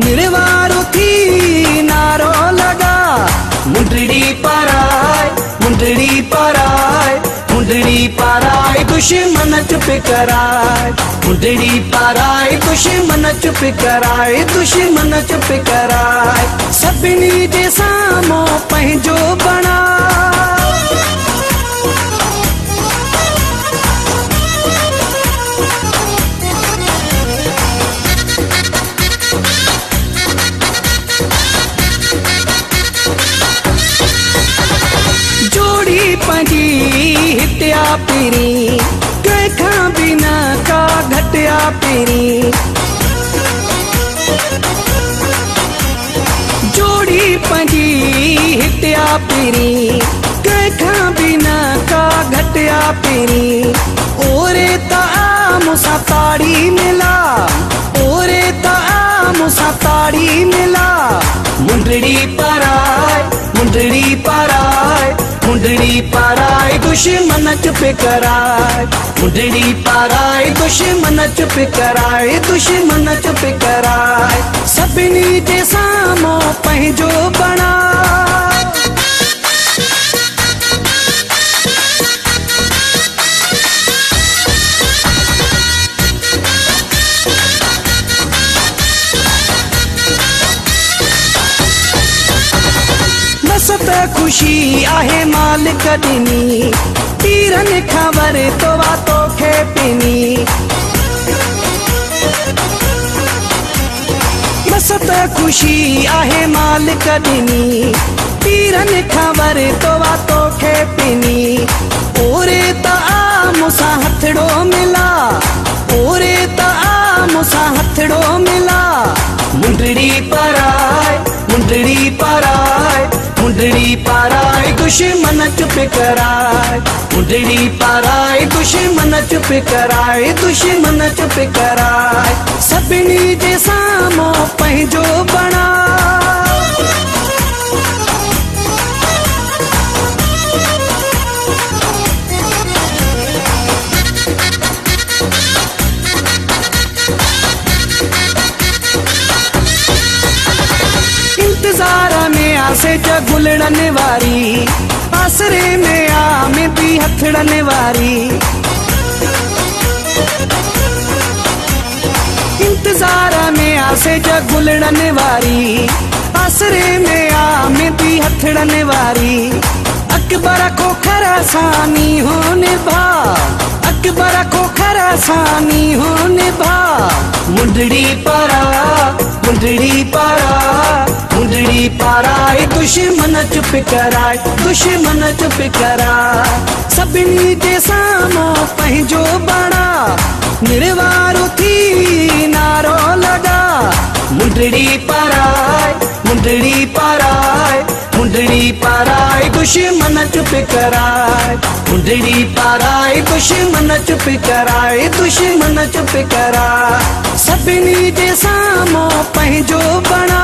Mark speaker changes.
Speaker 1: निर्वारो थी नारो लगा मुंडड़ी पाराय मुंडड़ी पाराय मुंडड़ी पाराय दुश्मन चुप कराए मुंडड़ी पाराय दुश्मन चुप कराए दुश्मन चुप कराए सभिनी जे साम्हूं पंहिंजो बणा पंजी हित्या पीरी कंहिंखां बिना का घटिया पीरी जोड़ी पंजी हित्या पीरी कंहिंखां बिना का घटिया पीरी ओरे ता मूंसां ताड़ी मिला ओरे ता मूंसां ताड़ी मिला मुंडड़ी पाराय मुंडड़ी पाराय मुंडड़ी पाराय दुश्मन चुप कराए मुंडड़ी पाराय दुश्मन चुप कराए दुश्मन चुप कराए सभिनी जे साम्हूं पंहिंजो बणा सत खुशी आहे मालिक ॾिनी तीरनि खां वरे तो तोखे पिनी सत खुशी आहे मालिक ॾिनी तीरनि खां वरे तो तोखे पिनी ओरे त मूंसां हथड़ो मिला ओरे त मूंसां हथड़ो मिला मुंडड़ी पाराय मुंडड़ी पाराय मुंडड़ी पाराय दुश्मन चुप कराए मुंडड़ी पाराय दुश्मन चुप कराए दुश्मन चुप कराए सभिनी जे साम्हूं पंहिंजो बणा इंतजार में आसे गुलड़न वारी आसरे में आ में भी हथड़न वारी इंतजार में आसे गुलड़न वारी आसरे में आ में भी हथड़न वारी अकबर को खरासानी हो निभा अकबर को खरासानी हो निभा मुंडड़ी पारा मुंडड़ी पारा मुंडड़ी पाराय दुश्मन चुप कराए दुश्मन चुप कराए सभिनी जे साम्हूं पंहिंजो बणा निर्वारो थी नारो लगा मुंडड़ी पाराय मुंडड़ी पाराय मुंडड़ी पाराय दुश्मन चुप कराए मुंडड़ी पाराय दुश्मन चुप कराए दुश्मन चुप कराए सभिनी जे साम्हूं पंहिंजो बणा